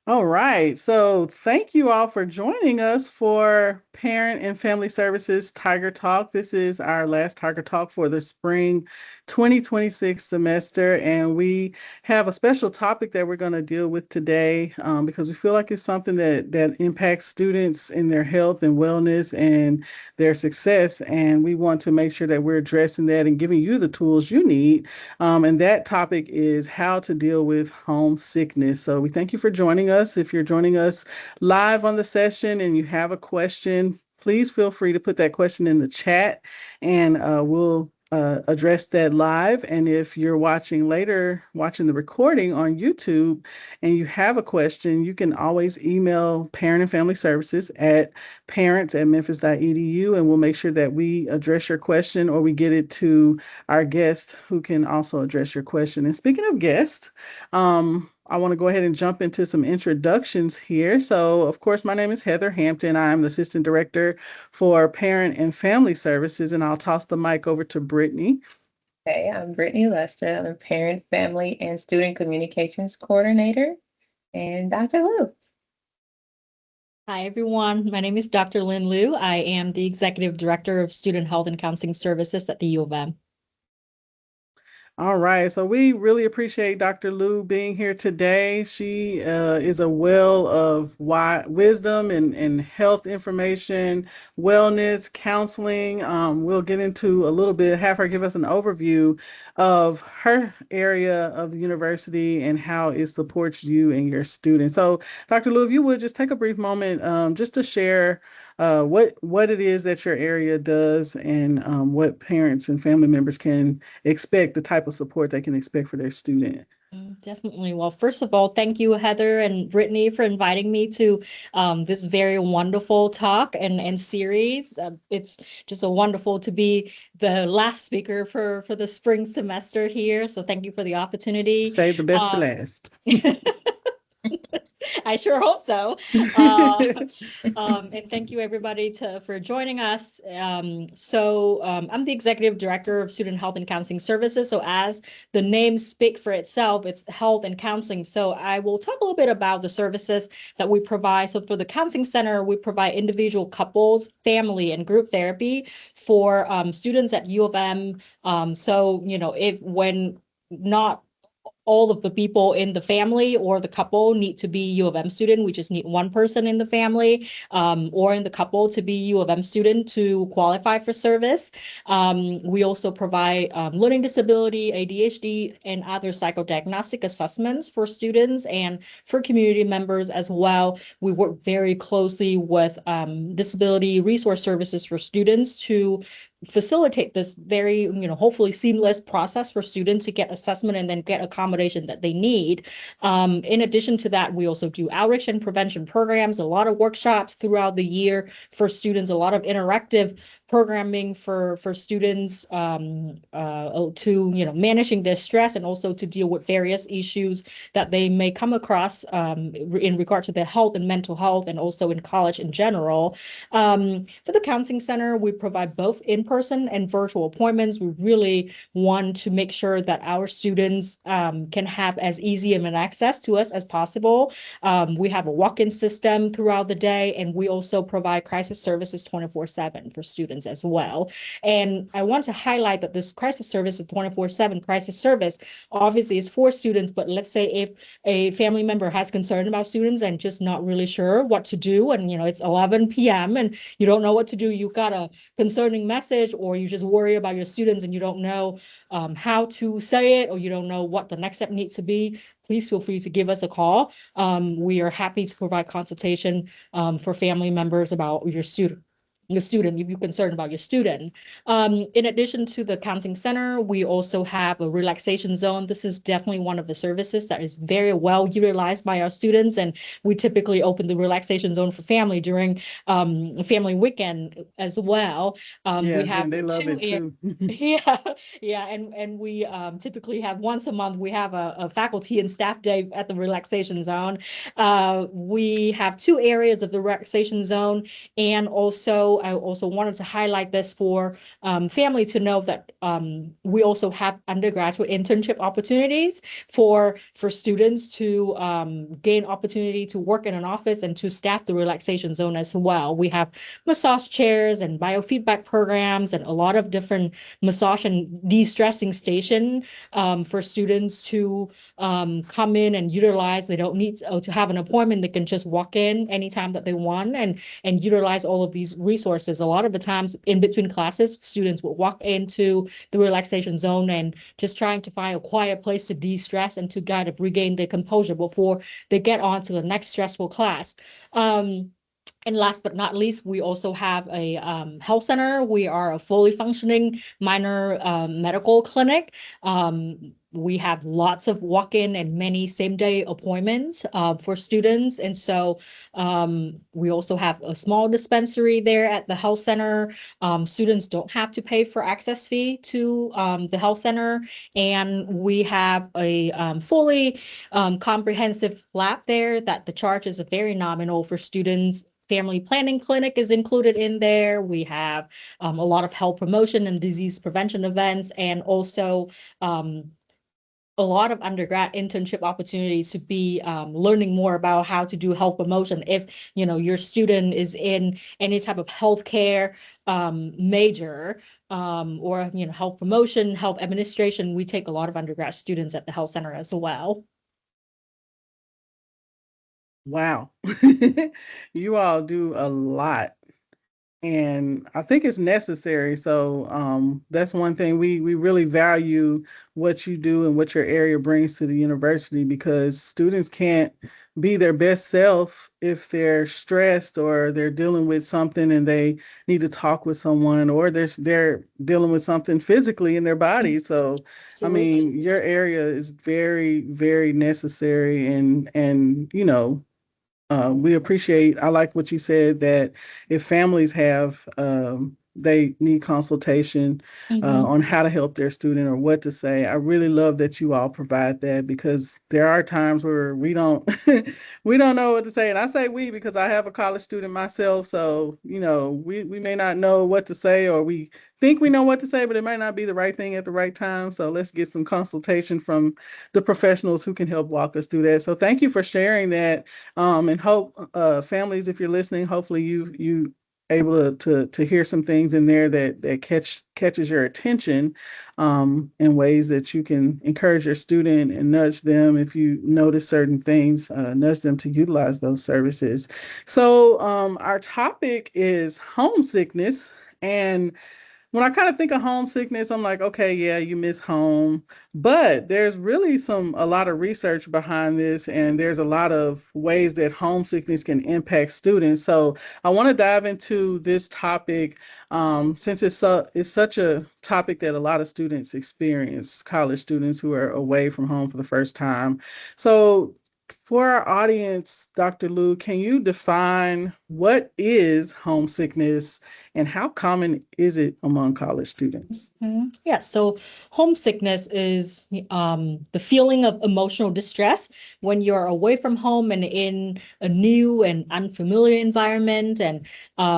All right. So thank you all for joining us for Parent and Family Services Tiger Talk. This is our last Tiger Talk for the spring 2026 semester. And we have a special topic that we're going to deal with today because we feel like it's something that impacts students in their health and wellness and their success. And we want to make sure that we're addressing that and giving you the tools you need and that topic is how to deal with homesickness. So we thank you for joining us. If you're joining us live on the session and you have a question, please feel free to put that question in the chat and we'll address that live. And if you're watching later, watching the recording on YouTube, and you have a question, you can always email Parent and Family Services at parents@memphis.edu, and we'll make sure that we address your question or we get it to our guest who can also address your question. And speaking of guests, I want to go ahead and jump into some introductions here. So, of course, my name is Heather Hampton. I'm the Assistant Director for Parent and Family Services, and I'll toss the mic over to Brittany. Hey, I'm Brittany Lester. I'm a Parent, Family, and Student Communications Coordinator. And Dr. Lou. Hi, everyone. My name is Dr. Linh Luu. I am the Executive Director of Student Health and Counseling Services at the UofM. All right. So we really appreciate Dr. Lou being here today. She is a well of wisdom and health information, wellness, counseling. We'll get into a little bit, have her give us an overview of her area of the university and how it supports you and your students. So, Dr. Lou, if you would just take a brief moment just to share what it is that your area does and what parents and family members can expect, the type of support they can expect for their student. Definitely. Well, first of all, thank you, Heather and Brittany, for inviting me to this very wonderful talk and series. It's just a wonderful to be the last speaker for the spring semester here. So thank you for the opportunity. Save the best for last. I sure hope so. And thank you everybody for joining us. I'm the Executive Director of Student Health and Counseling Services. So as the name speaks for itself, it's health and counseling. So I will talk a little bit about the services that we provide. So for the Counseling Center, we provide individual couples, family, and group therapy for students at U of M. If when not all of the people in the family or the couple need to be U of M student. We just need one person in the family or in the couple to be U of M student to qualify for service. We also provide learning disability, ADHD, and other psychodiagnostic assessments for students and for community members as well. We work very closely with disability resource services for students to facilitate this very, hopefully seamless process for students to get assessment and then get accommodation that they need. In addition to that, we also do outreach and prevention programs, a lot of workshops throughout the year for students, a lot of interactive programming for students to managing their stress and also to deal with various issues that they may come across in regard to their health and mental health and also in college in general. For the counseling center, we provide both in-person and virtual appointments. We really want to make sure that our students can have as easy of an access to us as possible. We have a walk-in system throughout the day, and we also provide crisis services 24/7 for students as well. And I want to highlight that this crisis service, the 24/7 crisis service, obviously is for students, but let's say if a family member has concern about students and just not really sure what to do, and it's 11 p.m. and you don't know what to do, you got a concerning message, or you just worry about your students and you don't know how to say it, or you don't know what the next step needs to be, please feel free to give us a call. We are happy to provide consultation for family members about your student, if you're concerned about your student. In addition to the counseling center, we also have a relaxation zone. This is definitely one of the services that is very well utilized by our students, and we typically open the relaxation zone for family during family weekend as well. Yeah, We have and they love two it too. yeah, and we typically have once a month, we have a faculty and staff day at the relaxation zone. We have two areas of the relaxation zone, and also also, I also wanted to highlight this for family to know that we also have undergraduate internship opportunities for students to gain opportunity to work in an office and to staff the relaxation zone as well. We have massage chairs and biofeedback programs and a lot of different massage and de-stressing station for students to come in and utilize. They don't need to have an appointment. They can just walk in anytime that they want and utilize all of these resources. A lot of the times in between classes, students will walk into the relaxation zone and just trying to find a quiet place to de-stress and to kind of regain their composure before they get on to the next stressful class. And last but not least, we also have a health center. We are a fully functioning minor medical clinic. We have lots of walk-in and many same-day appointments for students. And so we also have a small dispensary there at the health center. Students don't have to pay for access fee to the health center. And we have a fully comprehensive lab there that the charge is very nominal for students. Family planning clinic is included in there. We have a lot of health promotion and disease prevention events, and also a lot of undergrad internship opportunities to be learning more about how to do health promotion. If your student is in any type of healthcare major or health promotion, health administration, we take a lot of undergrad students at the health center as well. Wow. You all do a lot. And I think it's necessary. So that's one thing we really value what you do and what your area brings to the university, because students can't be their best self if they're stressed or they're dealing with something and they need to talk with someone, or they're dealing with something physically in their body. So I Absolutely. mean, your area is very, very necessary, and we appreciate, I like what you said, that if families have, they need consultation on how to help their student or what to say. I really love that you all provide that, because there are times where we don't we don't know what to say. And I say we because I have a college student myself. So, we may not know what to say, or we think we know what to say, but it might not be the right thing at the right time. So let's get some consultation from the professionals who can help walk us through that. So thank you for sharing that. And hope families, if you're listening, hopefully you able to hear some things in there that catches your attention in ways that you can encourage your student and nudge them. If you notice certain things, nudge them to utilize those services. So our topic is homesickness. And when I kind of think of homesickness, I'm like, okay, yeah, you miss home. But there's really a lot of research behind this, and there's a lot of ways that homesickness can impact students. So I want to dive into this topic since it's such a topic that a lot of students experience, college students who are away from home for the first time. So for our audience, Dr. Lou, can you define what is homesickness and how common is it among college students? Yeah, so homesickness is the feeling of emotional distress when you're away from home and in a new and unfamiliar environment. And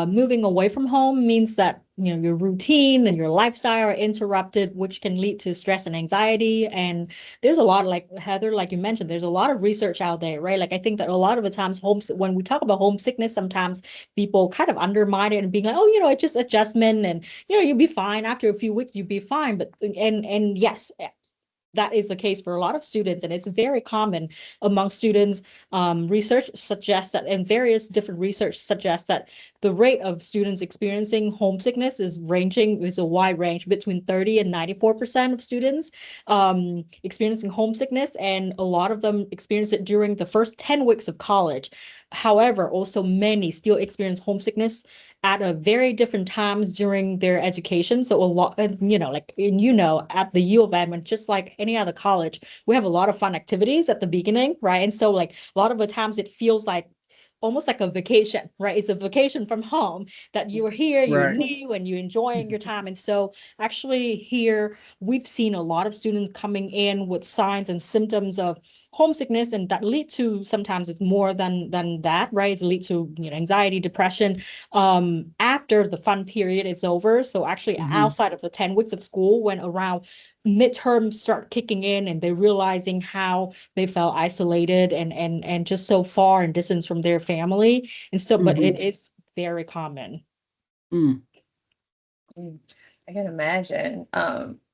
moving away from home means that your routine and your lifestyle are interrupted, which can lead to stress and anxiety. And there's a lot, like Heather, like you mentioned, there's a lot of research out there, right? Like I think that a lot of the times when we talk about homesickness, sometimes people kind of undermine it and being like, oh, it's just adjustment, and you'll be fine after a few weeks, you'll be fine. But and yes, that is the case for a lot of students, and it's very common among students. Research suggests that, and various different research suggests that the rate of students experiencing homesickness is a wide range between 30 and 94% of students experiencing homesickness, and a lot of them experience it during the first 10 weeks of college. However, also many still experience homesickness at a very different times during their education. So a lot, at the U of M, and just like any other college, we have a lot of fun activities at the beginning, right? And so like a lot of the times it feels like almost like a vacation, right? It's a vacation from home, that you're here, you're Right. new, and you're enjoying your time. And so actually here, we've seen a lot of students coming in with signs and symptoms of homesickness, and that lead to, sometimes it's more than that, right? It's lead to, anxiety, depression, after the fun period is over. So actually Mhm. outside of the 10 weeks of school, when around midterms start kicking in and they're realizing how they felt isolated and just so far and distance from their family. And so, but it Mhm. is very common. Mm. Mm, I can imagine.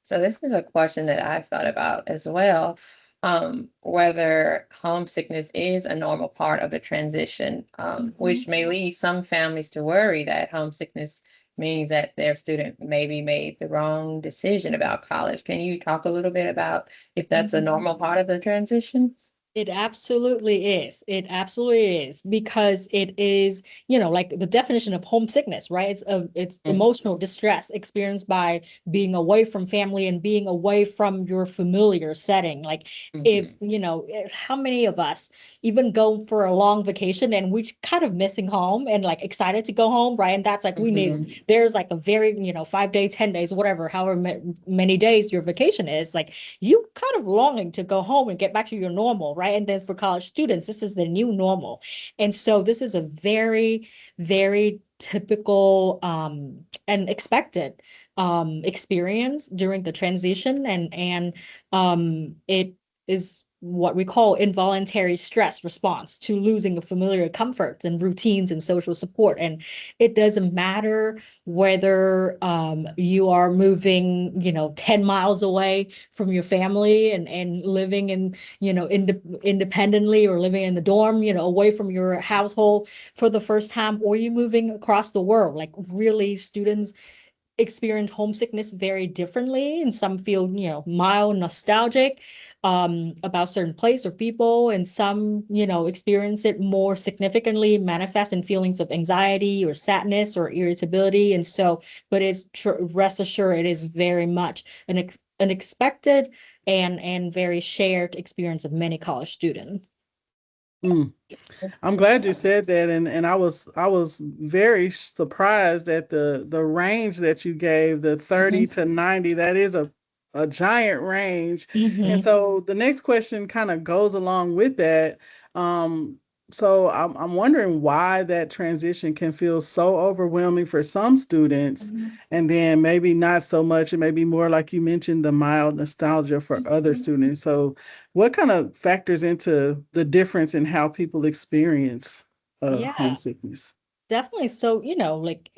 So this is a question that I've thought about as well, whether homesickness is a normal part of the transition, which may lead some families to worry that homesickness means that their student maybe made the wrong decision about college. Can you talk a little bit about if that's a normal part of the transition? It absolutely is. It absolutely is, because it is, like the definition of homesickness, right? It's Mm, emotional distress experienced by being away from family and being away from your familiar setting. Like, if, mhm, how many of us even go for a long vacation and we kind of missing home and like excited to go home, right? And that's like, mhm, there's like a very, 5 days, 10 days, whatever, however many days your vacation is, like you kind of longing to go home and get back to your normal, right? And then for college students, this is the new normal. And so this is a very, very typical and expected experience during the transition. And it is what we call involuntary stress response to losing a familiar comforts and routines and social support. And it doesn't matter whether you are moving, 10 miles away from your family and living in, independently, or living in the dorm, away from your household for the first time, or you moving across the world. Like, really, students experience homesickness very differently, and some feel, mild nostalgic about certain place or people, and some, experience it more significantly, manifest in feelings of anxiety or sadness or irritability. And so, but rest assured, it is very much an expected and very shared experience of many college students. Mm. I'm glad you said that, and I was very surprised at the range that you gave, the 30 mhm, to 90. That is a giant range. And Mhm. so the next question kind of goes along with that. Um, so I'm wondering why that transition can feel so overwhelming for some students, and then maybe not so much. It may be more like you mentioned, the mild nostalgia for other students. So what kind of factors into the difference in how people experience Yeah. homesickness? Definitely. So, like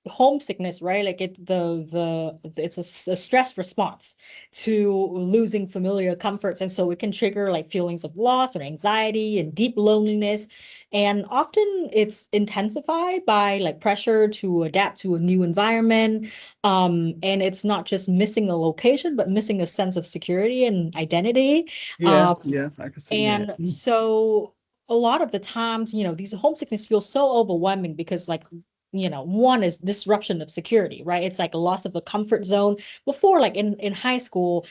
homesickness, right? Like it's a stress response to losing familiar comforts. And so it can trigger like feelings of loss or anxiety and deep loneliness. And often it's intensified by like pressure to adapt to a new environment. And it's not just missing a location, but missing a sense of security and identity. Yeah, Um, yeah, I can see that. and so a lot of the times, these homesickness feels so overwhelming because, like, one is disruption of security, right? It's like a loss of a comfort zone. Before, like in high school,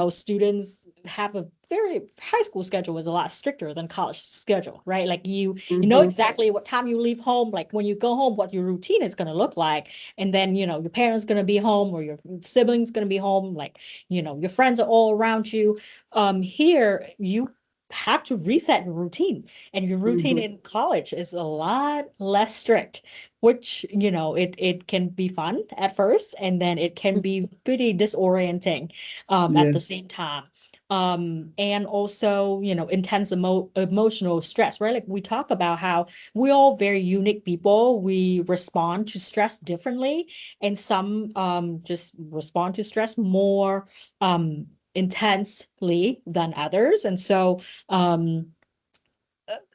students have a very high school schedule is a lot stricter than college schedule, right? Like you know Mm-hmm, exactly what time you leave home, like when you go home, what your routine is going to look like. And then, your parents going to be home or your siblings going to be home, like, your friends are all around you. Here you have to reset your routine, and your routine mm-hmm. in college is a lot less strict, which, it can be fun at first, and then it can be pretty disorienting at the Yes. same time. And also, intense emotional stress, right? Like, we talk about how we're all very unique people. We respond to stress differently, and some just respond to stress more intensely than others. And so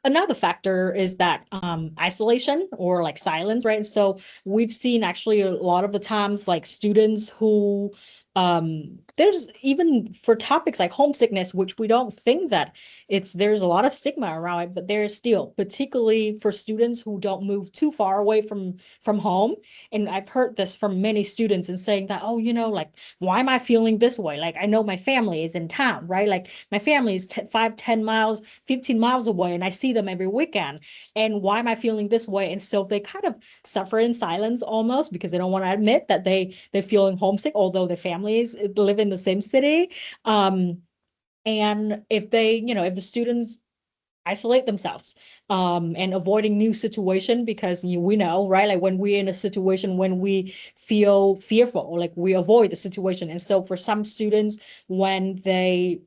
another factor is that isolation or like silence, right? So we've seen actually a lot of the times like students who there's even for topics like homesickness, which we don't think that there's a lot of stigma around it, but there's still, particularly for students who don't move too far away from home. And I've heard this from many students and saying that, oh, like, why am I feeling this way? Like, I know my family is in town, right? Like, my family is 5, 10 miles, 15 miles away, and I see them every weekend. And why am I feeling this way? And so they kind of suffer in silence almost, because they don't want to admit that they're feeling homesick, although their families live in the same city. Um, And if they, if the students isolate themselves, and avoiding new situation, because we know, right, like when we're in a situation when we feel fearful, like we avoid the situation. And so for some students, when they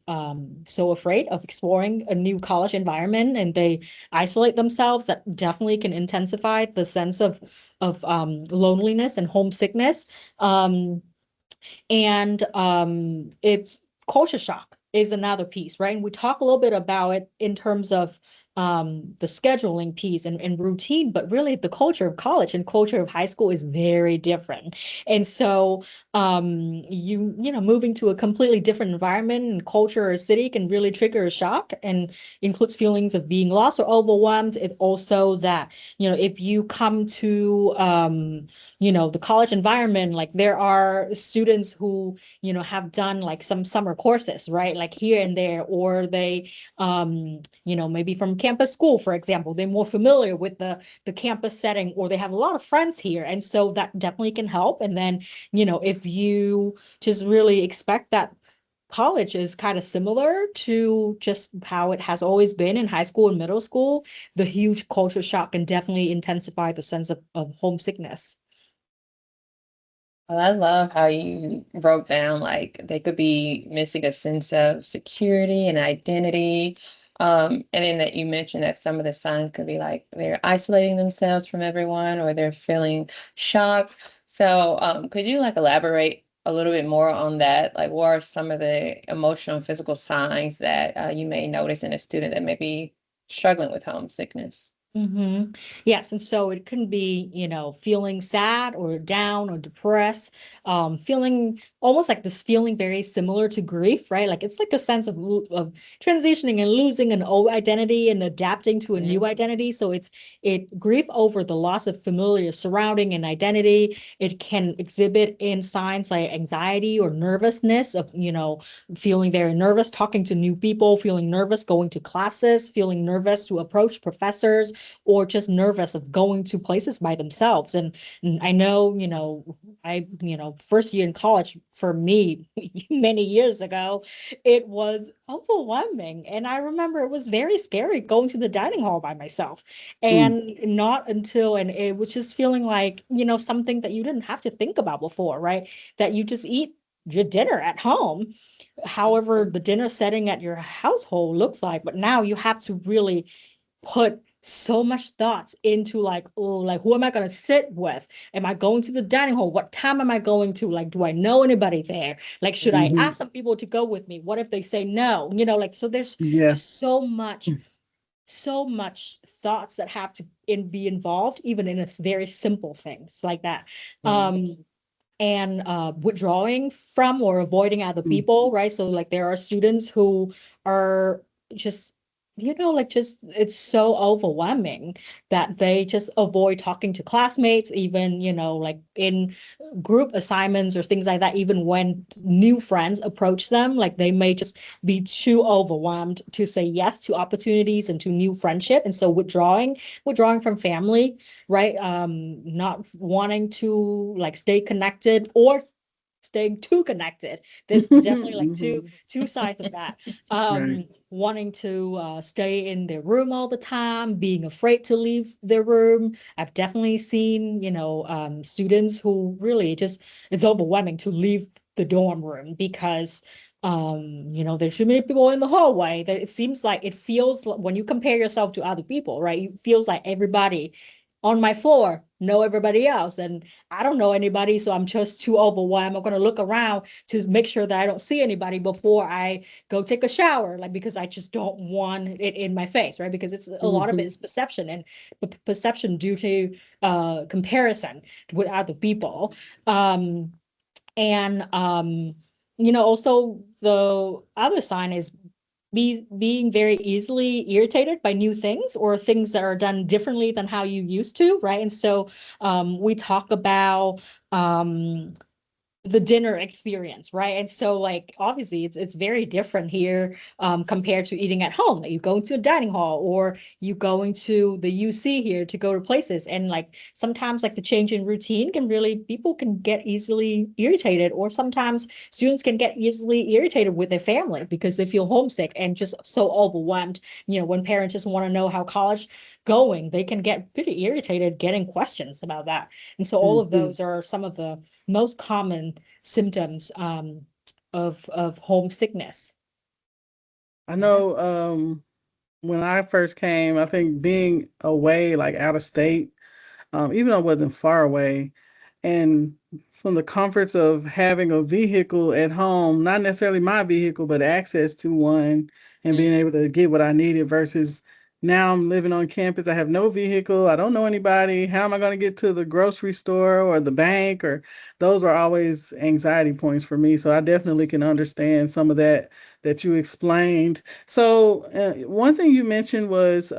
so afraid of exploring a new college environment and they isolate themselves, that definitely can intensify the sense of loneliness and homesickness. And it's culture shock is another piece, right? And we talk a little bit about it in terms of the scheduling piece and routine, but really the culture of college and culture of high school is very different. And so moving to a completely different environment and culture or city can really trigger a shock, and includes feelings of being lost or overwhelmed. It also that, if you come to the college environment, like there are students who, have done like some summer courses, right? Like here and there, or they, maybe from campus school, for example, they're more familiar with the campus setting, or they have a lot of friends here. And so that definitely can help. And then, if you just really expect that college is kind of similar to just how it has always been in high school and middle school, the huge culture shock can definitely intensify the sense of homesickness. Well, I love how you broke down like they could be missing a sense of security and identity. And then that you mentioned that some of the signs could be like they're isolating themselves from everyone or they're feeling shock. So, could you like elaborate a little bit more on that? Like, what are some of the emotional and physical signs that you may notice in a student that may be struggling with homesickness? Yes, and so it can be, feeling sad or down or depressed, feeling almost like this feeling very similar to grief, right? Like it's like a sense of transitioning and losing an old identity and adapting to a Mhm. new identity. So it grief over the loss of familiar surrounding and identity. It can exhibit in signs like anxiety or nervousness of, feeling very nervous talking to new people, feeling nervous going to classes, feeling nervous to approach professors, or just nervous of going to places by themselves. And I know, first year in college for me many years ago, it was overwhelming. And I remember it was very scary going to the dining hall by myself. Mm. And not until, and it was just feeling like, something that you didn't have to think about before, right? That you just eat your dinner at home, however the dinner setting at your household looks like. But now you have to really put so much thoughts into like, oh, like who am I going to sit with? Am I going to the dining hall? What time am I going to? Like, do I know anybody there? Like, should I Hmm. ask some people to go with me? What if they say no? Like, so there's Yeah. just so much thoughts that have to be involved, even in a very simple things like that. Mhm. And withdrawing from or avoiding other Mm. people, right? So like there are students who are just, like just it's so overwhelming that they just avoid talking to classmates, even, like in group assignments or things like that, even when new friends approach them, like they may just be too overwhelmed to say yes to opportunities and to new friendship. And so withdrawing from family, right? Not wanting to like stay connected or staying too connected. There's definitely like two Hmm. two sides of that. Right. Wanting to stay in their room all the time, being afraid to leave their room. I've definitely seen, students who really just it's overwhelming to leave the dorm room because there's too many people in the hallway that it seems like it feels like when you compare yourself to other people, right? It feels like everybody on my floor know everybody else, and I don't know anybody, so I'm just too overwhelmed. I'm going to look around to make sure that I don't see anybody before I go take a shower, like because I just don't want it in my face, right? Because it's a lot of it Hmm. is perception, and perception due to comparison with other people. Um, and also the other sign is being very easily irritated by new things or things that are done differently than how you used to, right? And so we talk about the dinner experience, right? And so like obviously it's very different here compared to eating at home. Like you go into a dining hall or you go into the UC here to go to places. And like sometimes like the change in routine can really people can get easily irritated, or sometimes students can get easily irritated with their family because they feel homesick and just so overwhelmed. You know, when parents just want to know how college going, they can get pretty irritated getting questions about that. And so all of Mhm. those are some of the most common symptoms of homesickness. I Yeah. know when I first came, I think being away, like out of state, even though it wasn't far away, and from the comforts of having a vehicle at home, not necessarily my vehicle, but access to one and being able to get what I needed versus now I'm living on campus. I have no vehicle. I don't know anybody. How am I going to get to the grocery store or the bank? Or those were always anxiety points for me. So I definitely can understand some of that you explained. So one thing you mentioned was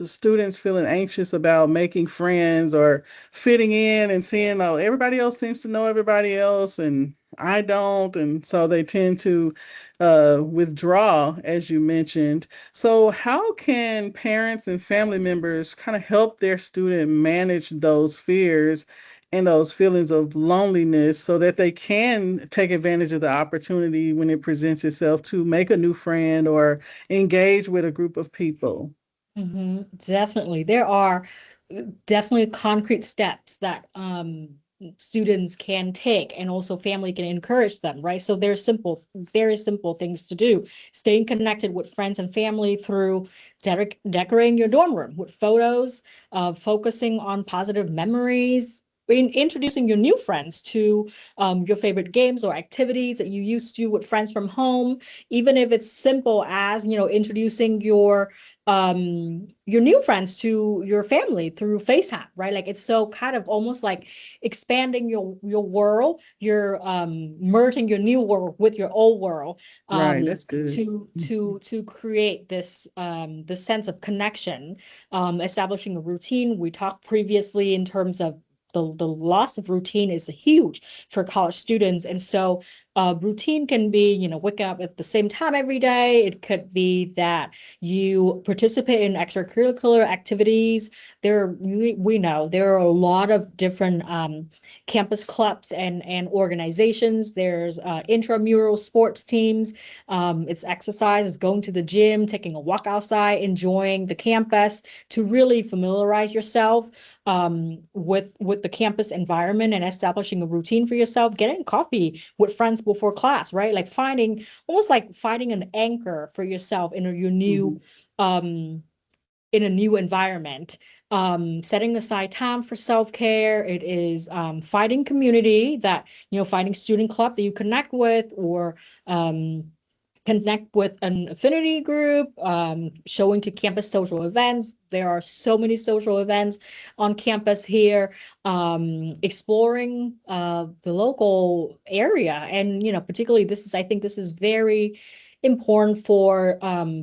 students feeling anxious about making friends or fitting in and seeing, oh, everybody else seems to know everybody else and I don't. And so they tend to withdraw, as you mentioned. So, how can parents and family members kind of help their student manage those fears and those feelings of loneliness so that they can take advantage of the opportunity when it presents itself to make a new friend or engage with a group of people? Definitely. There are definitely concrete steps that students can take, and also family can encourage them, right? So there's simple, very simple things to do. Staying connected with friends and family through decorating your dorm room with photos, focusing on positive memories, introducing your new friends to your favorite games or activities that you used to do with friends from home, even if it's simple as, you know, introducing your new friends to your family through FaceTime, right? Like it's so kind of almost like expanding your world, you're merging your new world with your old world, Right, that's good. to create this sense of connection, establishing a routine. We talked previously in terms of the loss of routine is huge for college students. And so routine can be, you know, waking up at the same time every day. It could be that you participate in extracurricular activities. We know there are a lot of different campus clubs and organizations. There's intramural sports teams. It's exercise, it's going to the gym, taking a walk outside, enjoying the campus to really familiarize yourself with the campus environment and establishing a routine for yourself, getting coffee with friends before class, right? Like finding almost like finding an anchor for yourself Mhm. um in a new environment. Setting aside time for self-care. It is finding community that, you know, finding student club that you connect with, or connect with an affinity group, showing to campus social events. There are so many social events on campus here, exploring the local area. And, you know, particularly I think this is very important for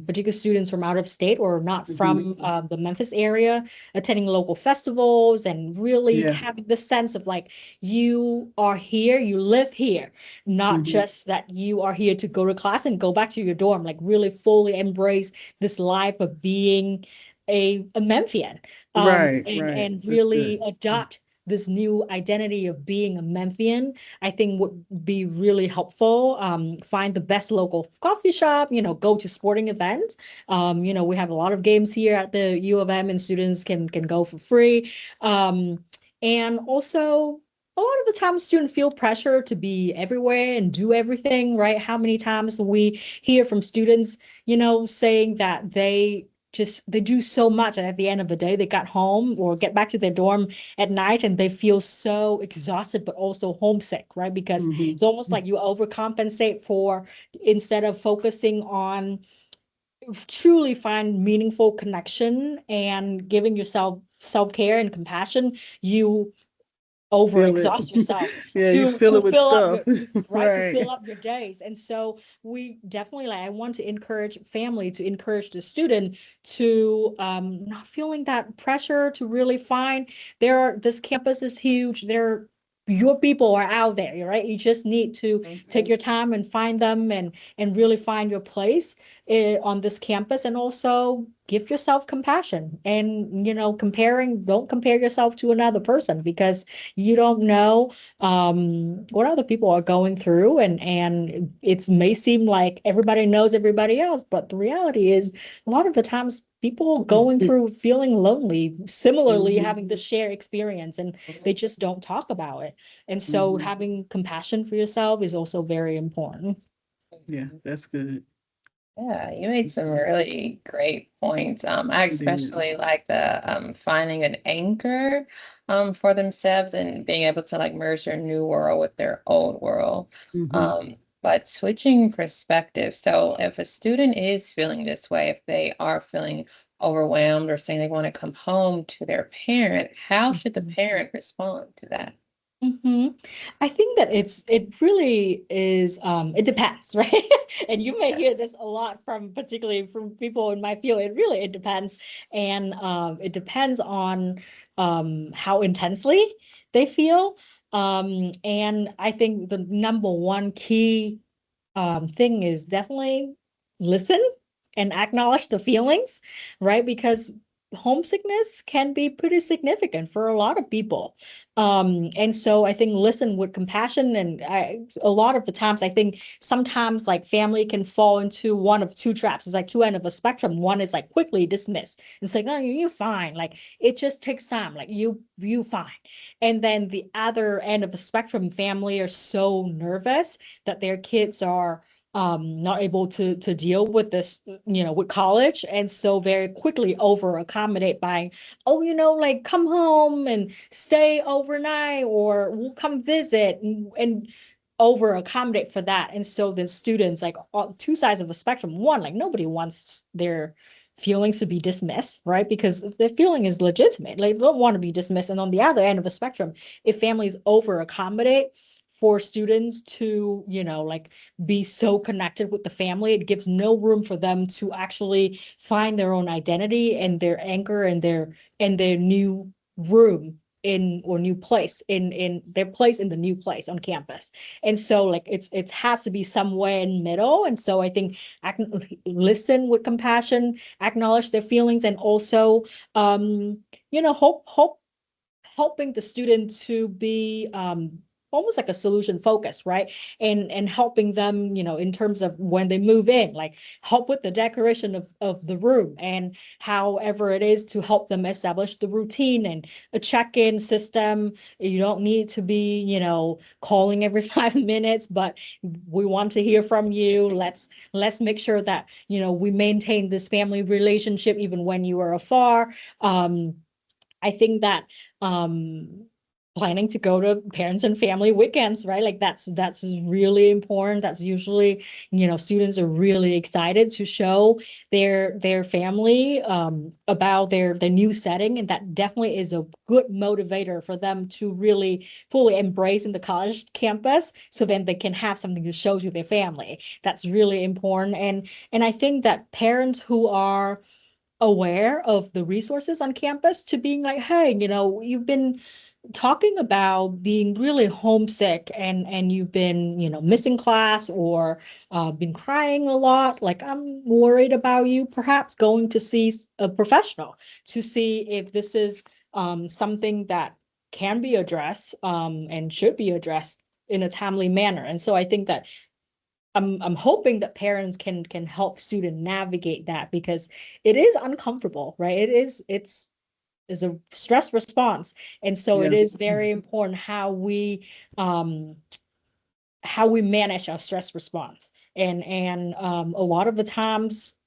particular students from out of state or not Mhm. from the Memphis area, attending local festivals and really Yeah. having the sense of like you are here, you live here, not Mhm. just that you are here to go to class and go back to your dorm, like really fully embrace this life of being a Memphian, Right, right. and That's really good. adopt this new identity of being a Memphian. I think would be really helpful. Find the best local coffee shop, you know, go to sporting events. You know, we have a lot of games here at the U of M and students can go for free. And also a lot of the time students feel pressure to be everywhere and do everything, right? How many times do we hear from students, you know, saying that they do so much, and at the end of the day they got home or get back to their dorm at night and they feel so exhausted but also homesick, right? Because Mhm. it's almost like you overcompensate for, instead of focusing on truly find meaningful connection and giving yourself self-care and compassion, you Feel it. overexhaust yourself Yeah, you feel to it with fill up stuff. your to right to fill Right. up your days. And so we definitely, like, I want to encourage family, to encourage the student to not feeling that pressure to really find, this campus is huge, there your people are out there, right? You just need to take your time and find them, and really find your place on this campus, and also give yourself compassion. And don't compare yourself to another person, because you don't know what other people are going through, and it may seem like everybody knows everybody else, but the reality is a lot of the times people going through feeling lonely, similarly having this shared experience, and they just don't talk about it. And so having compassion for yourself is also very important. Yeah, that's good. Yeah, you made some really great points. I especially like the finding an anchor for themselves and being able to like merge their new world with their old world. But switching perspective. So if a student is feeling this way, if they are feeling overwhelmed or saying they want to come home to their parent, how should the parent respond to that? I think that it really is, it depends, right? And you may hear this a lot from, particularly from people in my field. It depends. And it depends on how intensely they feel. And I think the number one key thing is definitely listen and acknowledge the feelings, right? Because homesickness can be pretty significant for a lot of people. And so I think listen with compassion. And a lot of the times, I think sometimes like family can fall into one of two traps. It's like two ends of a spectrum. One is like quickly dismiss. It's like, no, you're fine. Like it just takes time. Like you fine. And then the other end of the spectrum, family are so nervous that their kids are not able to deal with this, with college, and so very quickly over accommodate by, oh, like come home and stay overnight, or we'll come visit, and over accommodate for that. And so the students, like two sides of the spectrum. One, like nobody wants their feelings to be dismissed, right? Because their feeling is legitimate. Like they don't want to be dismissed. And on the other end of the spectrum, if families over accommodate for students to, like be so connected with the family, it gives no room for them to actually find their own identity and their anchor and their new room in or new place in their place in the new place on campus. And so like it has to be somewhere in middle. And so I think listen with compassion, acknowledge their feelings, and also hope helping the student to be almost like a solution focus, right? And helping them, in terms of when they move in, like help with the decoration of the room, and however it is to help them establish the routine and a check-in system. You don't need to be, calling every 5 minutes, but we want to hear from you. Let's make sure that, we maintain this family relationship even when you are afar. I think that planning to go to parents and family weekends, right? Like that's really important. That's usually, students are really excited to show their family about their new setting, and that definitely is a good motivator for them to really fully embrace in the college campus, so then they can have something to show to their family. That's really important. And I think that parents who are aware of the resources on campus, to being like, hey, you've been talking about being really homesick, and you've been, missing class, or been crying a lot. Like, I'm worried about you, perhaps going to see a professional to see if this is something that can be addressed, and should be addressed in a timely manner. And so I think that I'm hoping that parents can help student navigate that, because it is uncomfortable, right? It's a stress response. And so it Yeah. is very important um how we manage our stress response. And a lot of the times,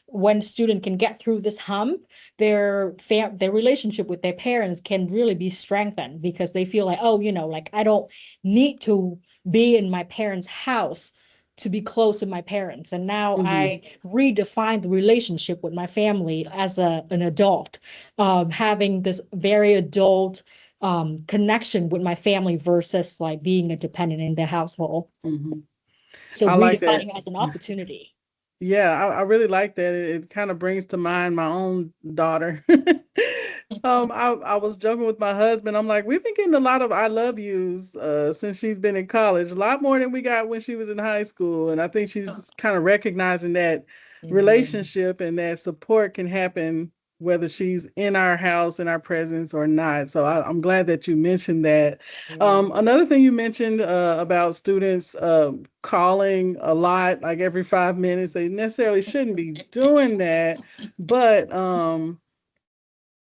when student can get through this hump, their relationship with their parents can really be strengthened, because they feel like, oh, like I don't need to be in my parents' house to be close to my parents. And now I redefine the relationship with my family as an adult, having this very adult connection with my family versus like being a dependent in the household. Mm-hmm. So I like that. redefining as an opportunity. Yeah, I really like that. It kind of brings to mind my own daughter. I was joking with my husband. I'm like, we've been getting a lot of I love yous since she's been in college, a lot more than we got when she was in high school. And I think she's kind of recognizing that Mhm. relationship and that support can happen whether she's in our house, in our presence or not. So I'm glad that you mentioned that. Mhm. Another thing you mentioned about students calling a lot, like every 5 minutes, they necessarily shouldn't be doing that. But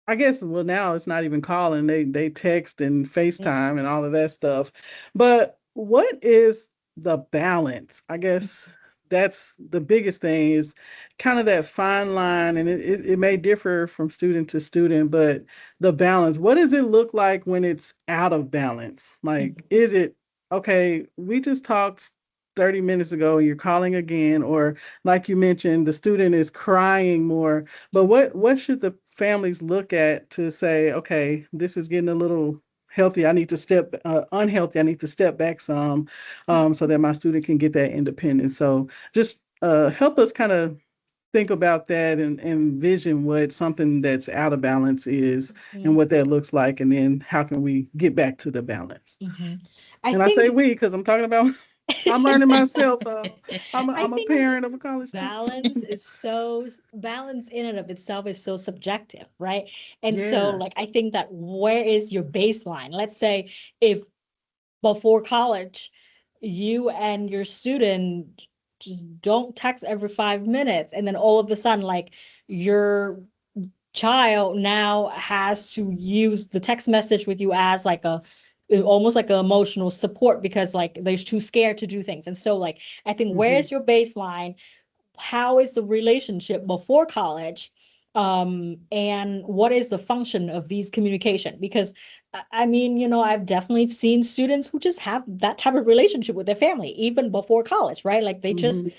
I guess well now it's not even calling. They text and FaceTime and all of that stuff. But what is the balance? I guess that's the biggest thing is kind of that fine line and it may differ from student to student, but the balance. What does it look like when it's out of balance? Like, Mhm. is it okay, we just talked 30 minutes ago and you're calling again, or like you mentioned, the student is crying more, but what should the families look at to say, okay, this is getting a little healthy. I need to step unhealthy. I need to step back some, so that my student can get that independence. So just help us kind of think about that and envision what something that's out of balance is and Mhm. what that looks like, and then how can we get back to the balance. Mhm. I And I say think we because I'm talking about I'm learning myself. I I'm a think parent of a college student. balance in and of itself is so subjective, right? And so Yeah. like I think that where is your baseline? Let's say if before college you and your student just don't text every 5 minutes, and then all of a sudden like your child now has to use the text message with you as like a almost like an emotional support because like they're too scared to do things. And so like I think Hmm. where's your baseline? How is the relationship before college? And what is the function of these communication? Because I mean, I've definitely seen students who just have that type of relationship with their family even before college, right? Like they just Hmm.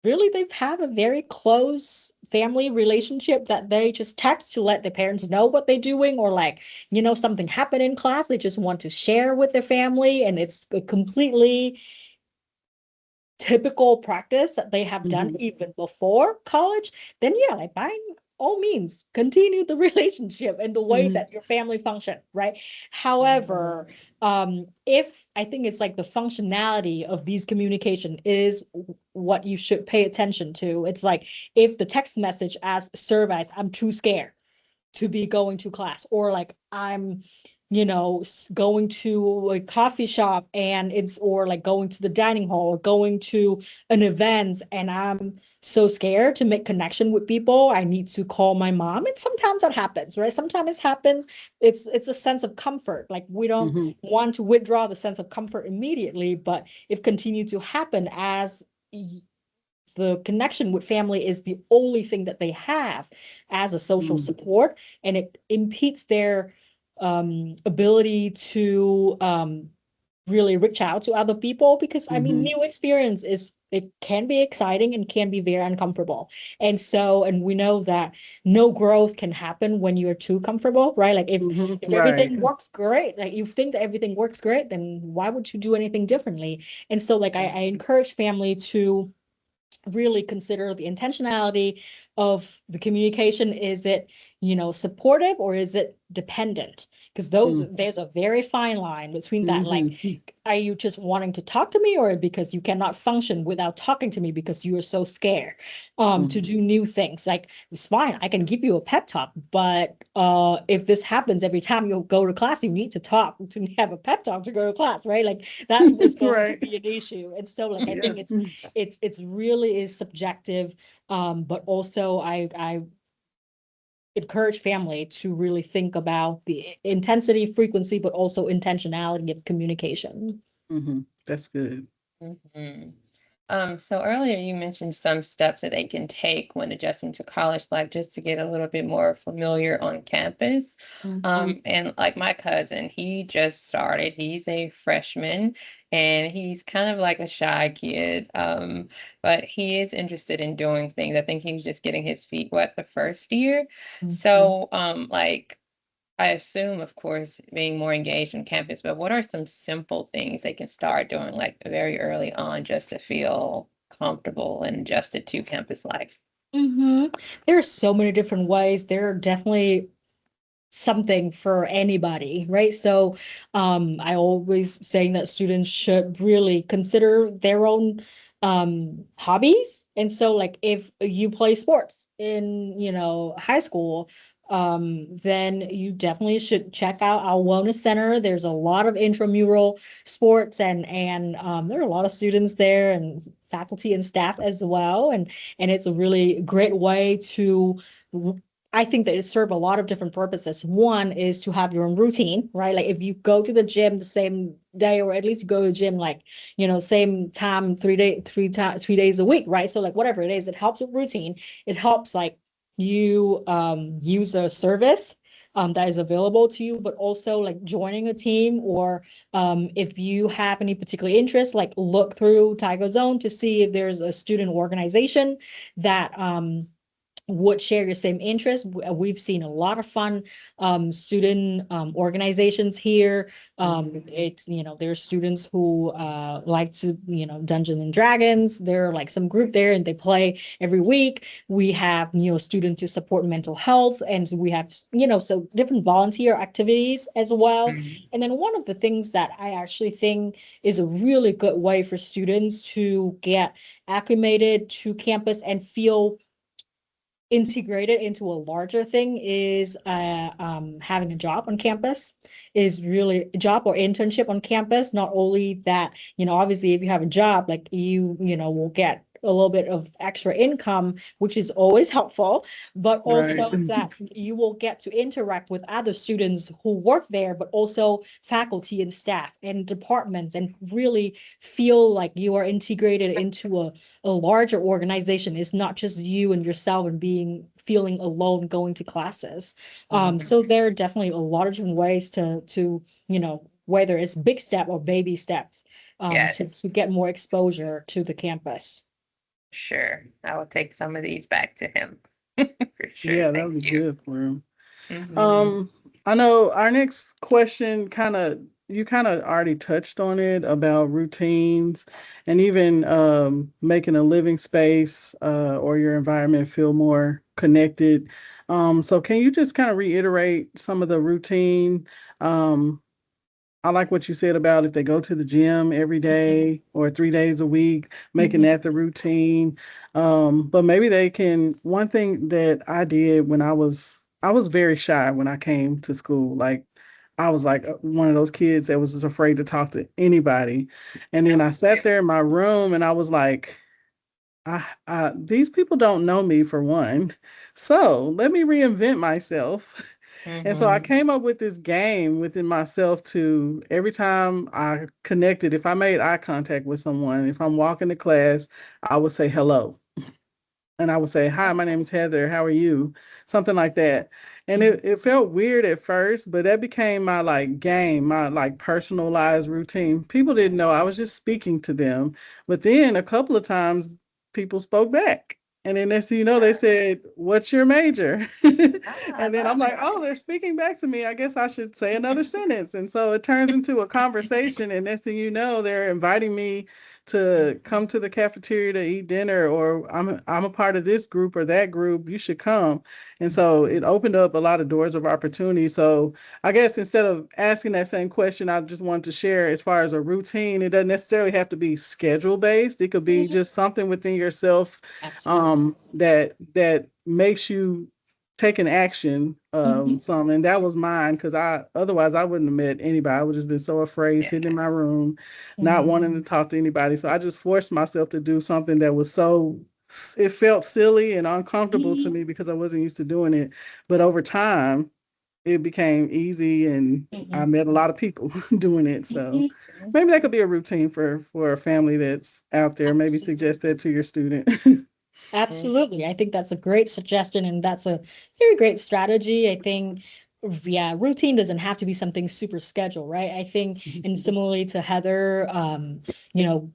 really they've had a very close family relationship that they just text to let their parents know what they're doing, or like something happened in class they just want to share with their family, and it's a completely typical practice that they have done Hmm. even before college. Then yeah, like by all means continue the relationship and the way Hmm. that your family function, right? However, if I think it's like the functionality of these communication is what you should pay attention to. It's like if the text message as serve as I'm too scared to be going to class, or like I'm going to a coffee shop and it's, or like going to the dining hall or going to an event and I'm so scared to make connection with people, I need to call my mom. And sometimes that happens, right? Sometimes it happens. It's a sense of comfort, like we don't Hmm. want to withdraw the sense of comfort immediately, but if continue to happen as the connection with family is the only thing that they have as a social Hmm. support, and it impedes their ability to really reach out to other people. Because I mean, Hmm. new experience is, it can be exciting and can be very uncomfortable. And so, and we know that no growth can happen when you're too comfortable, right? Like Hmm. if Right. everything works great, like you think that everything works great, then why would you do anything differently? And so like I encourage family to really consider the intentionality of the communication. Is it, supportive, or is it dependent? Because those, there's a very fine line between that. Like, Mm-hmm. are you just wanting to talk to me, or because you cannot function without talking to me because you are so scared to do new things? Like, it's fine, I can give you a pep talk, but if this happens every time you go to class, you need to talk to have a pep talk to go to class, right? Like that is going to Right. be an issue. And so like I Yeah. think it's really is subjective, but also I encourage family to really think about the intensity, frequency, but also intentionality of communication. Hmm. That's good. Mhm. So earlier you mentioned some steps that they can take when adjusting to college life just to get a little bit more familiar on campus. Hmm. And like my cousin, he just started, he's a freshman and he's kind of like a shy kid. But he is interested in doing things. I think he's just getting his feet wet the first year. So, like, I assume, of course, being more engaged on campus, but what are some simple things they can start doing like very early on just to feel comfortable and adjusted to campus life? Mm-hmm. There are so many different ways. There are definitely something for anybody, right? So I always saying that students should really consider their own hobbies. And so like if you play sports in, high school, then you definitely should check out our wellness center. There's a lot of intramural sports, and there are a lot of students there and faculty and staff as well. And it's a really great way to, I think that it serves a lot of different purposes. One is to have your own routine, right? Like if you go to the gym the same day, or at least you go to the gym like, same time, 3 days a week, right? So like whatever it is, it helps with routine. It helps like you use a service that is available to you, but also like joining a team, or if you have any particular interest, like look through Tiger Zone to see if there's a student organization that would share your same interest. We've seen a lot of fun student organizations here. It's, there's students who like to, Dungeons and Dragons. There are like some group there and they play every week. We have, students to support mental health, and we have, so different volunteer activities as well. And then one of the things that I actually think is a really good way for students to get acclimated to campus and feel integrated into a larger thing is having a job on campus. Is really a job or internship on campus. Not only that, obviously if you have a job, like will get a little bit of extra income, which is always helpful, but also Right. that you will get to interact with other students who work there, but also faculty and staff and departments, and really feel like you are integrated into a larger organization. It's not just you and yourself and feeling alone going to classes. So there are definitely a lot of different ways to whether it's big step or baby steps Yes, to get more exposure to the campus. sure. I will take some of these back to him. For sure. Yeah, that Thank would be you. good for him. Hmm. Um, I know our next question you kind of already touched on it about routines and even making a living space or your environment feel more connected. So can you just kind of reiterate some of the routine? Um, I like what you said about if they go to the gym every day or 3 days a week, making Mhm. that the routine. But maybe they can. One thing that I did when I was very shy when I came to school. Like I was like one of those kids that was just afraid to talk to anybody. And Yeah, then I me too. sat there in my room and I was like, these people don't know me for one. So let me reinvent myself. And so I Hmm. came up with this game within myself to every time I connected, if I made eye contact with someone, if I'm walking to class, I would say hello. And I would say, hi, my name is Heather. How are you? Something like that. And Mhm. it felt weird at first, but that became my like game, my like personalized routine. People didn't know I was just speaking to them. But then a couple of times people spoke back. And then next thing you know, they said, what's your major? Ah, I And then love I'm like, it. oh, they're speaking back to me. I guess I should say another sentence. And so it turns into a conversation. And next thing you know, they're inviting me to come to the cafeteria to eat dinner, or I'm a part of this group or that group, you should come. And so it opened up a lot of doors of opportunity. So I guess instead of asking that same question, I just wanted to share as far as a routine, it doesn't necessarily have to be schedule based. It could be Mhm. just something within yourself Absolutely. that makes you take an action Mhm. some. And that was mine because I otherwise I wouldn't have met anybody. I would just been so afraid Yeah. sitting in my room, not Mhm. wanting to talk to anybody. So I just forced myself to do something that was so it felt silly and uncomfortable to Mhm. me because I wasn't used to doing it. But over time, it became easy and I Mhm. met a lot of people doing it. So Mhm. maybe that could be a routine for a family that's out there. Maybe suggest Absolutely. that to your student. Mm. Absolutely. I think that's a great suggestion, and that's a very great strategy. I think, yeah, routine doesn't have to be something super scheduled, right? I think, and similarly to Heather, you know,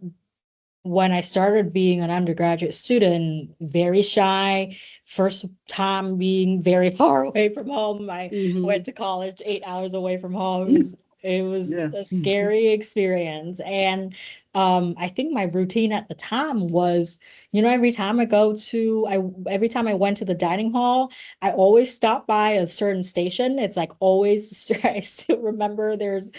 when I started being an undergraduate student, very shy, first time being very far away from home. I Hmm. went to college 8 hours away from home. It was Yeah. a scary experience. And I think my routine at the time was, every time every time I went to the dining hall, I always stopped by a certain station. It's like always, I still remember there's,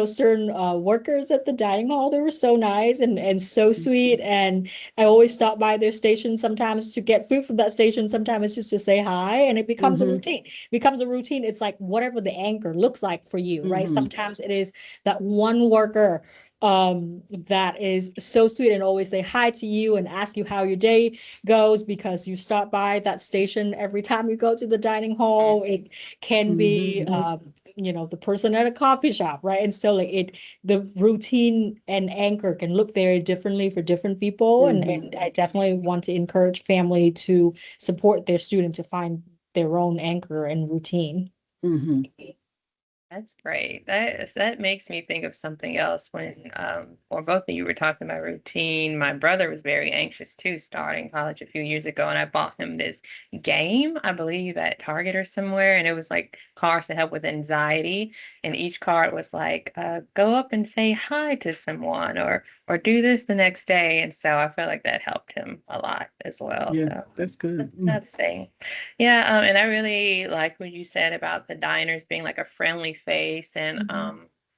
certain workers at the dining hall. They were so nice and so sweet. And I always stop by their station sometimes to get food from that station. Sometimes it's just to say hi, and it becomes a routine. Becomes a routine. It's like whatever the anchor looks like for you, right? Sometimes it is that one worker that is so sweet and always say hi to you and ask you how your day goes because you stop by that station every time you go to the dining hall. It can be the person at a coffee shop, right? And so the routine and anchor can look very differently for different people. And I definitely want to encourage family to support their student to find their own anchor and routine. That's great. That makes me think of something else when or both of you were talking about routine. My brother was very anxious too, starting college a few years ago, and I bought him this game, I believe at Target or somewhere, and it was like cards to help with anxiety. And each card was like, go up and say hi to someone or do this the next day. And so I felt like that helped him a lot as well. Yeah, So that's good. another thing. Yeah, and I really like what you said about the diners being like a friendly face and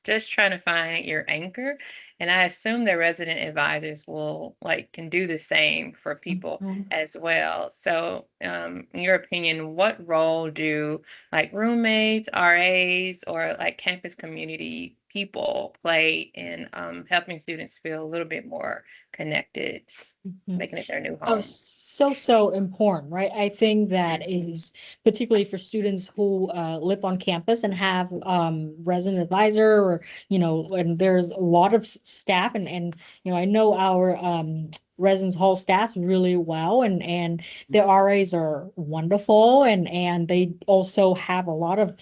just trying to find your anchor. And I assume the resident advisors will can do the same for people as well. So, in your opinion, what role do like roommates, RAs, or like campus community people play in helping students feel a little bit more connected, making it their new Oh, home? so important, right? I think that is particularly for students who live on campus and have resident advisor or, and there's a lot of staff and I know our residence hall staff really well and the RAs are wonderful and they also have a lot of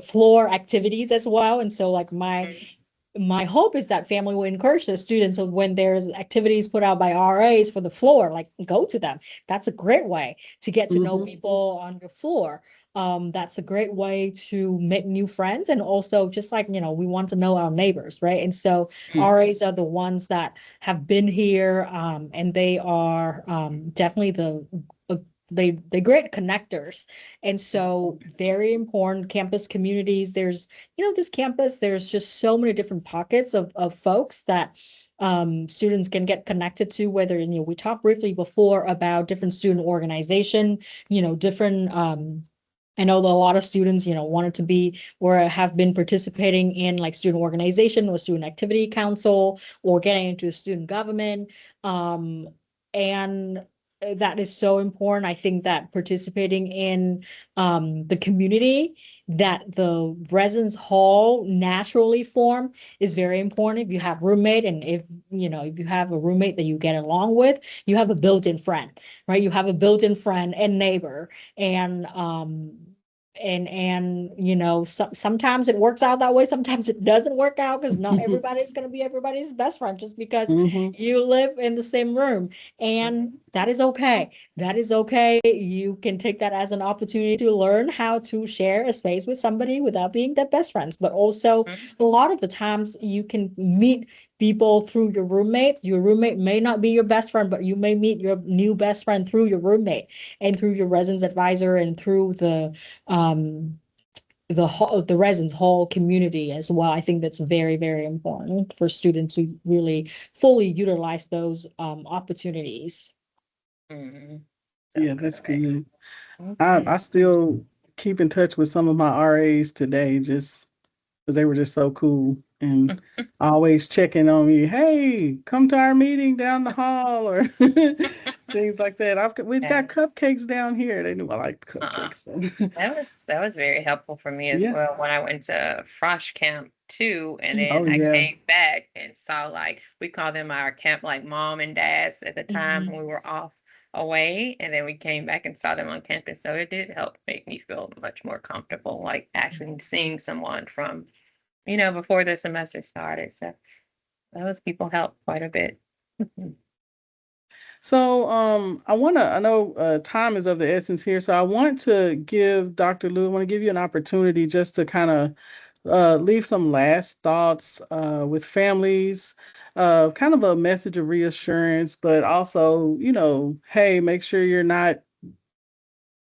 floor activities as well. And so like my hope is that family will encourage the students of when there's activities put out by RAs for the floor, like go to them. That's a great way to get to know people on the floor. That's a great way to make new friends and also just like, we want to know our neighbors, right? And so RAs are the ones that have been here and they are definitely they great connectors. And so very important campus communities. There's this campus, there's just so many different pockets of folks that students can get connected to, whether, we talked briefly before about different student organization, different I know that a lot of students, wanted to be or have been participating in like student organization or student activity council or getting into student government. And that is so important. I think that participating in the community that the residence hall naturally form is very important. If you have roommate and if you have a roommate that you get along with, you have a built-in friend, right? You have a built-in friend and neighbor. And sometimes it works out that way, sometimes it doesn't work out because not everybody's going to be everybody's best friend just because you live in the same room, and that is okay. That is okay. You can take that as an opportunity to learn how to share a space with somebody without being their best friends, but also a lot of the times you can meet people through your roommate. Your roommate may not be your best friend, but you may meet your new best friend through your roommate and through your residence advisor and through um the residence hall community as well. I think that's very, very important for students to really fully utilize those opportunities. Yeah, that's good. Okay. I still keep in touch with some of my RAs today, just because they were just so cool and always checking on me. Hey, come to our meeting down the hall or things like that. We've got Yeah. cupcakes down here. They knew I like Uh-uh. cupcakes. That was very helpful for me as Yeah. well when I went to Frosh Camp too, and then Oh I yeah. came back and saw we call them our camp like mom and dads at the time when we were off away, and then we came back and saw them on campus. So it did help make me feel much more comfortable, like actually seeing someone from, before the semester started. So those people helped quite a bit. So I know time is of the essence here. So I want to give Dr. Lou, I want to give you an opportunity just to kind of leave some last thoughts with families, kind of a message of reassurance, but also, hey, make sure you're not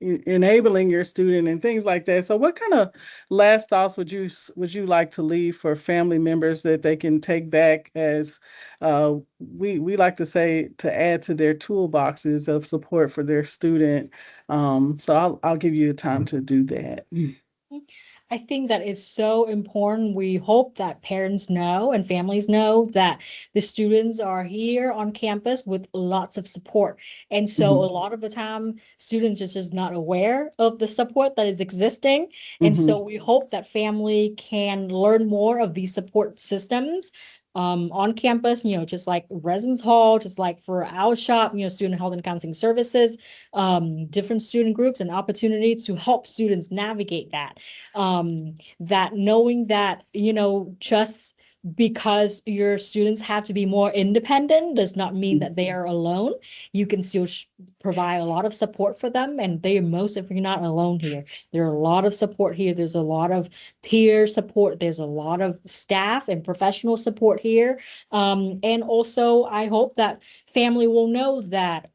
enabling your student and things like that. So what kind of last thoughts would you like to leave for family members that they can take back as we like to say to add to their toolboxes of support for their student? So I'll give you time to do that. I think that it's so important. We hope that parents know and families know that the students are here on campus with lots of support. And so a Mhm. lot of the time, students are just not aware of the support that is existing. And Mhm. so we hope that family can learn more of these support systems on campus, just like residence hall, just like for our shop, student health and counseling services, different student groups and opportunities to help students navigate that knowing that, just because your students have to be more independent does not mean that they are alone. You can still provide a lot of support for them, and they are most if you're not alone here. There are a lot of support here. There's a lot of peer support. There's a lot of staff and professional support here. And also, I hope that family will know that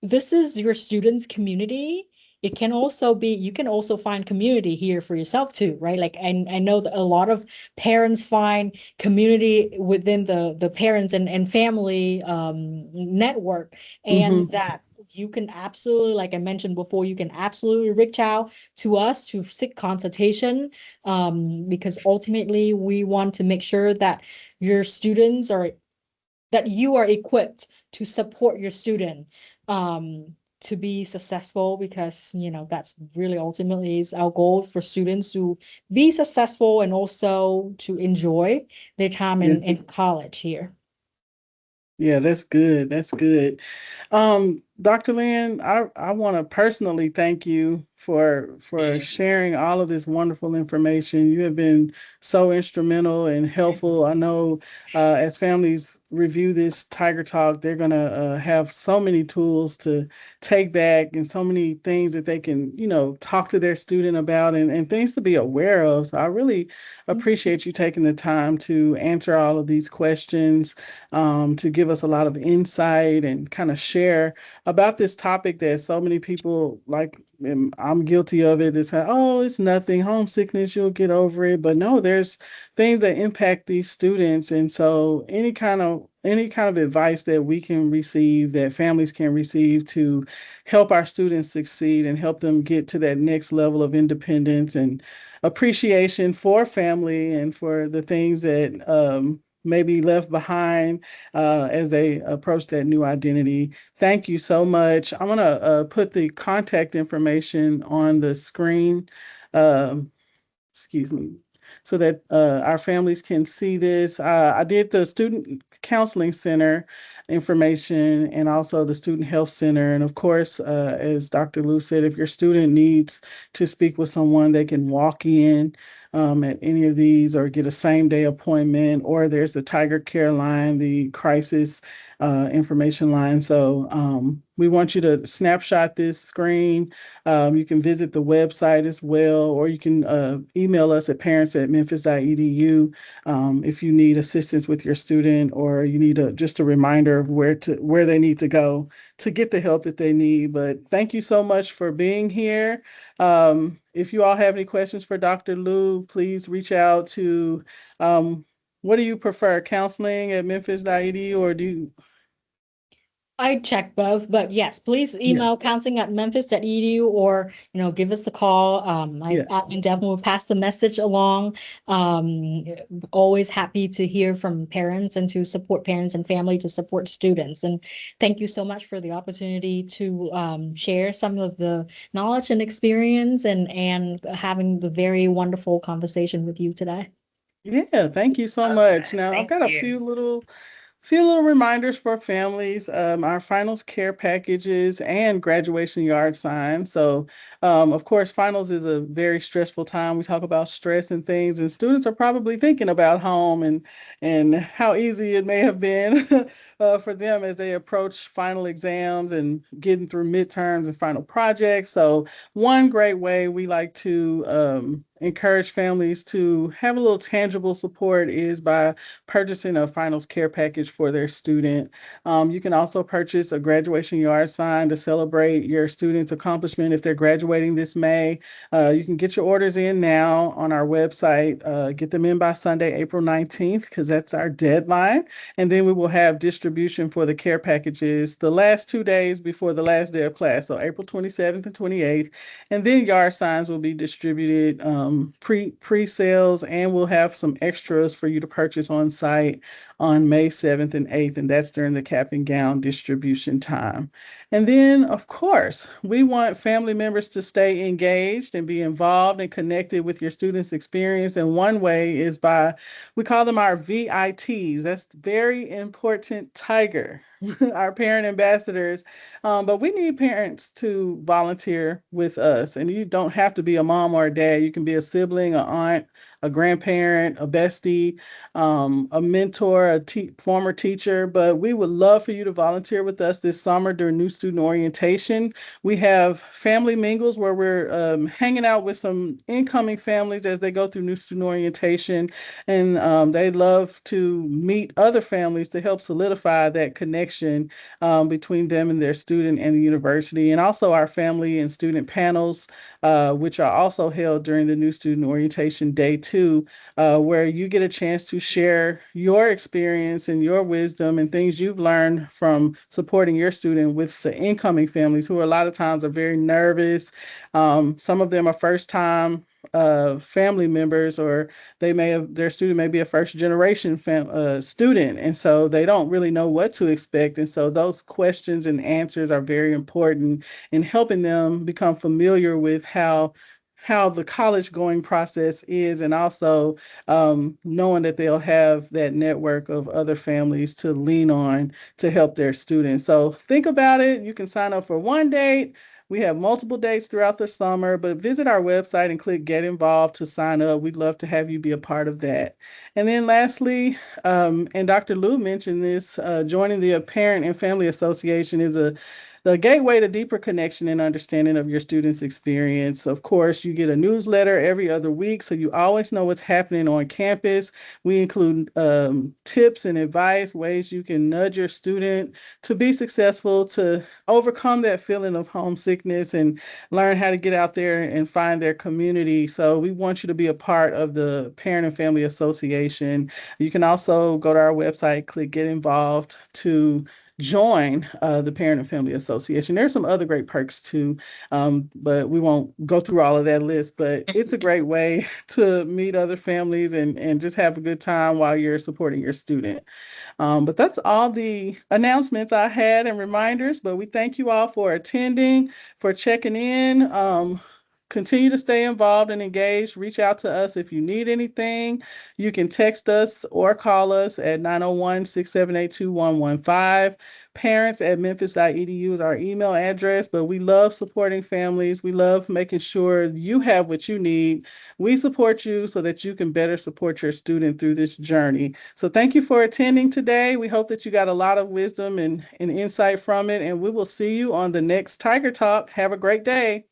this is your students' community. It can also be, you can also find community here for yourself too, right? Like I know that a lot of parents find community within the parents and family network, and Mhm. that you can absolutely, like I mentioned before, you can absolutely reach out to us to seek consultation, because ultimately we want to make sure that your students are that you are equipped to support your student to be successful, because that's really ultimately is our goal for students to be successful and also to enjoy their time Yeah. in college here. Yeah, that's good. That's good. Dr. Lynn, I want to personally thank you for sharing all of this wonderful information. You have been so instrumental and helpful. I know as families review this Tiger Talk, they're gonna have so many tools to take back and so many things that they can, talk to their student about and things to be aware of. So I really appreciate you taking the time to answer all of these questions, to give us a lot of insight and kind of share about this topic that so many people like. And I'm guilty of it. It's like, oh, it's nothing, homesickness, you'll get over it. But no, there's things that impact these students, and so any kind of advice that we can receive, that families can receive to help our students succeed and help them get to that next level of independence and appreciation for family and for the things that may be left behind as they approach that new identity. Thank you so much. I'm going to put the contact information on the screen. Um, excuse me, so that our families can see this. I did the Student Counseling Center information and also the Student Health Center. And of course, as Dr. Lou said, if your student needs to speak with someone, they can walk in at any of these or get a same day appointment, or there's the Tiger Care line, the crisis information line. So we want you to snapshot this screen. You can visit the website as well, or you can email us at parents@memphis.edu if you need assistance with your student, or you need just a reminder of where they need to go to get the help that they need. But thank you so much for being here. If you all have any questions for Dr. Lou, please reach out to what do you prefer, counseling at memphis.edu, or do you? I check both, but yes, please Yeah, email counseling@memphis.edu, or give us the call. My yeah. admin Devin will pass the message along. Um, Always happy to hear from parents and to support parents and family to support students. And thank you so much for the opportunity to share some of the knowledge and experience, and having the very wonderful conversation with you today. Yeah, thank you so much. Okay, Now, I've thank got a you. few little reminders for families. Our finals care packages and graduation yard sign. So, of course, finals is a very stressful time. We talk about stress and things, and students are probably thinking about home and how easy it may have been for them as they approach final exams and getting through midterms and final projects. So, one great way we like to encourage families to have a little tangible support is by purchasing a finals care package for their student. You can also purchase a graduation yard sign to celebrate your student's accomplishment if they're graduating this May. You can get your orders in now on our website. Get them in by Sunday, April 19th, because that's our deadline. And then we will have distribution for the care packages the last 2 days before the last day of class, so April 27th and 28th. And then yard signs will be distributed pre-sales, and we'll have some extras for you to purchase on site on May 7th and 8th, and that's during the cap and gown distribution time. And then, of course, we want family members to stay engaged and be involved and connected with your students' experience. And one way is by, we call them our VITs. That's very important, Tiger, our parent ambassadors. But we need parents to volunteer with us. And you don't have to be a mom or a dad. You can be a sibling, an aunt, a grandparent, a bestie, a mentor, former teacher. But we would love for you to volunteer with us this summer during new student orientation. We have family mingles where we're hanging out with some incoming families as they go through new student orientation. And they love to meet other families to help solidify that connection between them and their student and the university. And also our family and student panels, which are also held during the new student orientation day 2, where you get a chance to share your experience and your wisdom and things you've learned from supporting your student with the incoming families, who a lot of times are very nervous. Some of them are first time family members, or their student may be a first generation student, and so they don't really know what to expect. And so those questions and answers are very important in helping them become familiar with how the college going process is, and also knowing that they'll have that network of other families to lean on to help their students. So think about it. You can sign up for one date. We have multiple dates throughout the summer, but visit our website and click Get Involved to sign up. We'd love to have you be a part of that. And then lastly, and Dr. Lou mentioned this, joining the Parent and Family Association is the gateway to deeper connection and understanding of your students' experience. Of course, you get a newsletter every other week, so you always know what's happening on campus. We include tips and advice, ways you can nudge your student to be successful, to overcome that feeling of homesickness and learn how to get out there and find their community. So we want you to be a part of the Parent and Family Association. You can also go to our website, click Get Involved to join the Parent and Family Association. There's some other great perks too, but we won't go through all of that list. But it's a great way to meet other families and just have a good time while you're supporting your student. But that's all the announcements I had and reminders. But we thank you all for attending, for checking in. Continue to stay involved and engaged. Reach out to us if you need anything. You can text us or call us at 901-678-2115. Parents@memphis.edu is our email address. But we love supporting families. We love making sure you have what you need. We support you so that you can better support your student through this journey. So thank you for attending today. We hope that you got a lot of wisdom and insight from it. And we will see you on the next Tiger Talk. Have a great day.